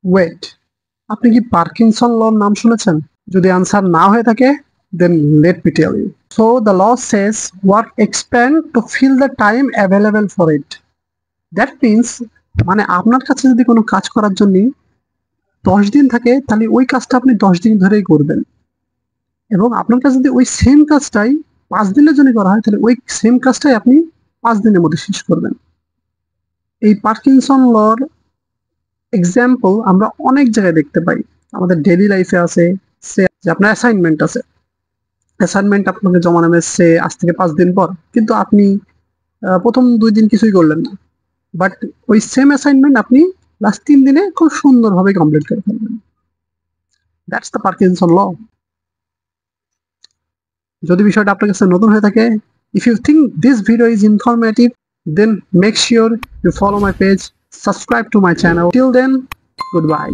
Wait, আপনি কি Parkinson লর নাম শুনেছেন? যদি আনসার না হয়ে থাকে, then let me tell you. So the law says work expand to fill the time available for it. That means মানে আপনার কাছে যদি কোনো কাজ করার জন্য 10 দিন থাকে, তাহলে ওই কাজটা আপনি 10 দিন ধরেই করবেন, এবং আপনার কাছে যদি ওই সেম কাজটাই 5 দিনের জন্য করা হয়, তাহলে ওই সেম কাজটাই আপনি 5 দিনের মধ্যে শেষ করবেন। এই পার্কিনসন লর এক্সাম্পল আমরা অনেক জায়গায় দেখতে পাই, আমাদের ডেইলি লাইফে আছে। যে আপনার অ্যাসাইনমেন্ট আছে, অ্যাসাইনমেন্ট আপনাকে জমা নেবে সে আজ থেকে 5 দিন পর, কিন্তু আপনি প্রথম 2 দিন কিছুই করলেন না, বাট ওই সেম অ্যাসাইনমেন্ট আপনি লাস্ট 3 দিনে খুব সুন্দরভাবে কমপ্লিট করে ফেলবেন। দ্যাটস দ্য পার্কিনসন ল। যদি বিষয়টা আপনার কাছে নতুন হয়ে থাকে, if you think this video is informative, then make sure you follow my page, subscribe to my channel. Till then, goodbye.